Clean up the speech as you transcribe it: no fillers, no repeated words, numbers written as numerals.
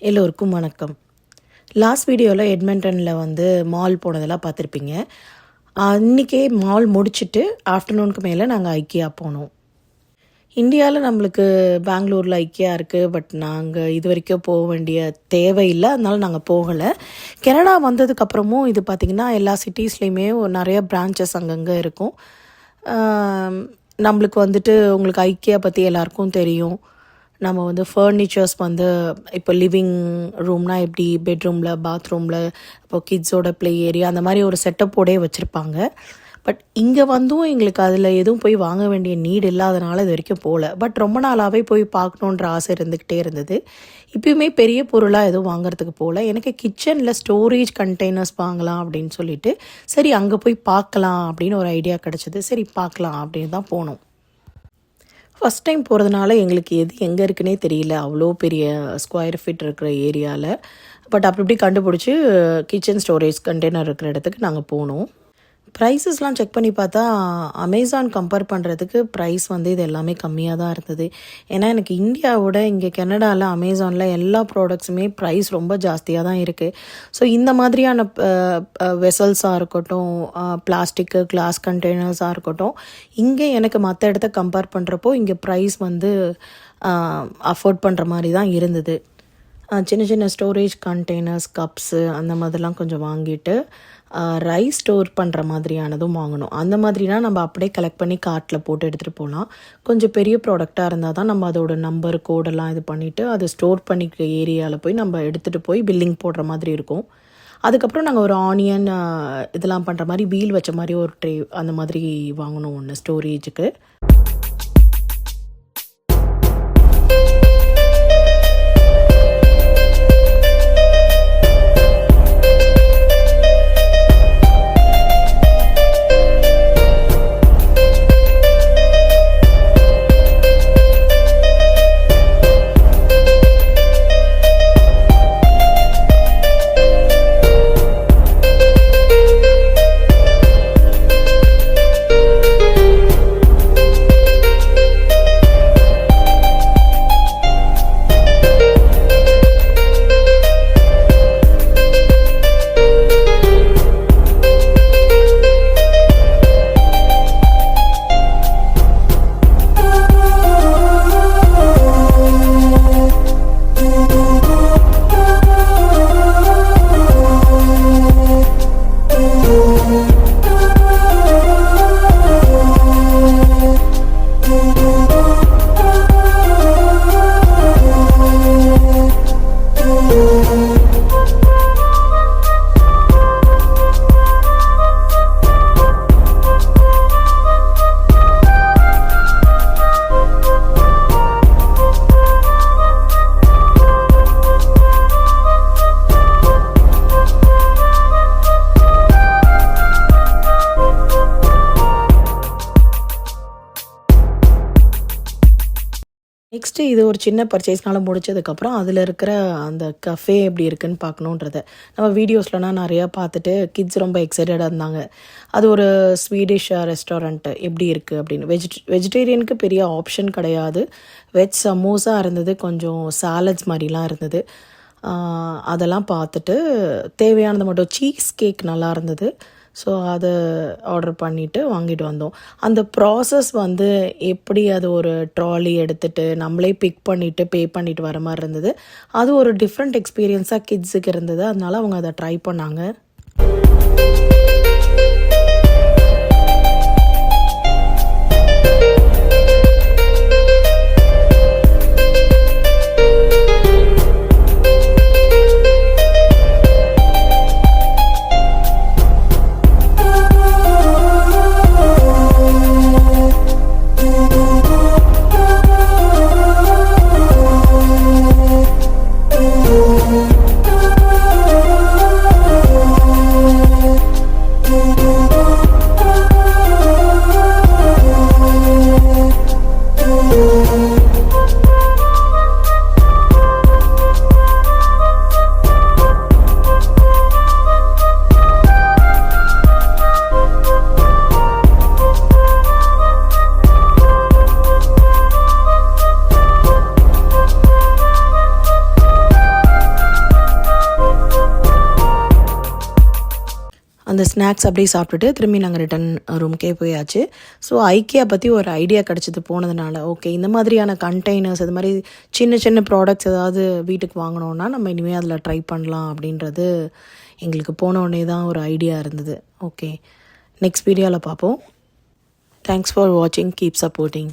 எல்லோருக்கும் வணக்கம். லாஸ்ட் வீடியோவில் எட்மண்டனில் மால் போனதெல்லாம் பார்த்துருப்பீங்க. அன்றைக்கே மால் முடிச்சுட்டு ஆஃப்டர்நூனுக்கு மேலே நாங்கள் ஐக்கியா போனோம். இந்தியாவில் நம்மளுக்கு பெங்களூரில் ஐக்கியா இருக்குது, பட் நாங்கள் இது வரைக்கும் போக வேண்டிய தேவையில்லை, அதனால நாங்கள் போகலை. கனடா வந்ததுக்கப்புறமும் இது பார்த்திங்கன்னா எல்லா சிட்டிஸ்லேயுமே நிறைய பிரான்ச்சஸ் அங்கங்கே இருக்கும். நம்மளுக்கு உங்களுக்கு ஐக்கியா பற்றி எல்லாருக்கும் தெரியும். நம்ம ஃபர்னிச்சர்ஸ் இப்போ லிவிங் ரூம்னா எப்படி பெட்ரூமில், பாத்ரூமில், இப்போ கிட்ஸோட ப்ளே ஏரியா அந்த மாதிரி ஒரு செட்டப்போடே வச்சுருப்பாங்க. பட் இங்கே எங்களுக்கு அதில் எதுவும் போய் வாங்க வேண்டிய நீடு இல்லாதனால இது வரைக்கும் போகல. பட் ரொம்ப நாளாகவே போய் பார்க்கணுன்ற ஆசை இருந்துக்கிட்டே இருந்தது. இப்போயுமே பெரிய பொருளாக எதுவும் வாங்குறதுக்கு போகல. எனக்கு கிச்சனில் ஸ்டோரேஜ் கண்டெய்னர்ஸ் வாங்கலாம் அப்படின்னு சொல்லிட்டு சரி அங்கே போய் பார்க்கலாம் அப்படின்னு ஒரு ஐடியா கிடச்சிது. சரி பார்க்கலாம் அப்படின்னு தான் போனோம். ஃபஸ்ட் டைம் போகிறதுனால எங்களுக்கு எது எங்கே இருக்குன்னே தெரியல, அவ்வளோ பெரிய ஸ்கொயர் ஃபீட் இருக்கிற ஏரியாவில். பட் அப்படி கண்டுபிடிச்சி கிச்சன் ஸ்டோரேஜ் கண்டெய்னர் இருக்கிற இடத்துக்கு நாங்கள் போனோம். ப்ரைஸஸ்லாம் செக் பண்ணி பார்த்தா அமேசான் கம்பேர் பண்ணுறதுக்கு ப்ரைஸ் இது எல்லாமே கம்மியாக தான் இருந்தது. ஏன்னா எனக்கு இந்தியாவோட இங்கே கனடாவில் அமேசானில் எல்லா ப்ராடக்ட்ஸுமே ப்ரைஸ் ரொம்ப ஜாஸ்தியாக தான் இருக்குது. ஸோ இந்த மாதிரியான வெசல்ஸாக இருக்கட்டும், பிளாஸ்டிக்கு கிளாஸ் கண்டெய்னர்ஸாக இருக்கட்டும், இங்கே எனக்கு மற்ற இடத்த கம்பேர் பண்ணுறப்போ இங்கே ப்ரைஸ் அஃபோர்ட் பண்ணுற மாதிரி தான் இருந்தது. சின்ன சின்ன ஸ்டோரேஜ் கண்டெய்னர்ஸ், கப்ஸு அந்த மாதிரிலாம் கொஞ்சம் வாங்கிட்டு ரைஸ் ஸ்டோர் பண்ணுற மாதிரியானதும் வாங்கணும். அந்த மாதிரினா நம்ம அப்படியே கலெக்ட் பண்ணி கார்ட்டில் போட்டு எடுத்துகிட்டு போகலாம். கொஞ்சம் பெரிய ப்ராடக்டாக இருந்தால் தான் நம்ம அதோட நம்பர் கோடெல்லாம் இது பண்ணிவிட்டு அதை ஸ்டோர் பண்ணிக்கிற ஏரியாவில் போய் நம்ம எடுத்துகிட்டு போய் பில்லிங் போடுற மாதிரி இருக்கும். அதுக்கப்புறம் நாங்கள் ஒரு ஆனியன் இதெல்லாம் பண்ணுற மாதிரி வீல் வச்ச மாதிரி ஒரு ட்ரே அந்த மாதிரி வாங்கணும் ஒன்று ஸ்டோரேஜுக்கு. நெக்ஸ்ட்டு இது ஒரு சின்ன பர்ச்சேஸ்னால முடிச்சதுக்கப்புறம் அதில் இருக்கிற அந்த கஃபே எப்படி இருக்குன்னு பார்க்கணுன்றத நம்ம வீடியோஸ்லலாம் நிறையா பார்த்துட்டு கிட்ஸ் ரொம்ப எக்ஸைட்டடாக இருந்தாங்க. அது ஒரு ஸ்வீடிஷ் ரெஸ்டாரண்ட்டு எப்படி இருக்குது அப்படின்னு. வெஜிடேரியனுக்கு பெரிய ஆப்ஷன் கிடையாது. வெஜ் சமோசா இருந்தது, கொஞ்சம் சாலட்ஸ் மாதிரிலாம் இருந்தது. அதெல்லாம் பார்த்துட்டு தேவையானது மட்டும் சீஸ் கேக் நல்லா இருந்தது. ஸோ அதை ஆர்டர் பண்ணிவிட்டு வாங்கிட்டு வந்தோம். அந்த ப்ராசஸ் எப்படி அது ஒரு ட்ராலி எடுத்துகிட்டு நம்மளே பிக் பண்ணிவிட்டு பே பண்ணிவிட்டு வர மாதிரி இருந்தது. அது ஒரு டிஃப்ரெண்ட் எக்ஸ்பீரியன்ஸாக கிட்ஸுக்கு இருந்தது. அதனால அவங்க அதை ட்ரை பண்ணாங்க. அந்த ஸ்நாக்ஸ் அப்படியே சாப்பிட்டுட்டு திரும்பி நாங்கள் ரிட்டன் ரூம்க்கே போயாச்சு. ஸோ ஐக்கியா பற்றி ஒரு ஐடியா கிடச்சிது போனதுனால. ஓகே, இந்த மாதிரியான கண்டெய்னர்ஸ் இது மாதிரி சின்ன சின்ன ப்ராடக்ட்ஸ் ஏதாவது வீட்டுக்கு வாங்கினோன்னா நம்ம இனிமேல் அதில் ட்ரை பண்ணலாம் அப்படின்றது எங்களுக்கு போன உடனே தான் ஒரு ஐடியா இருந்தது. ஓகே, நெக்ஸ்ட் வீடியோவில் பார்ப்போம். தேங்க்ஸ் ஃபார் வாட்சிங். Keep supporting.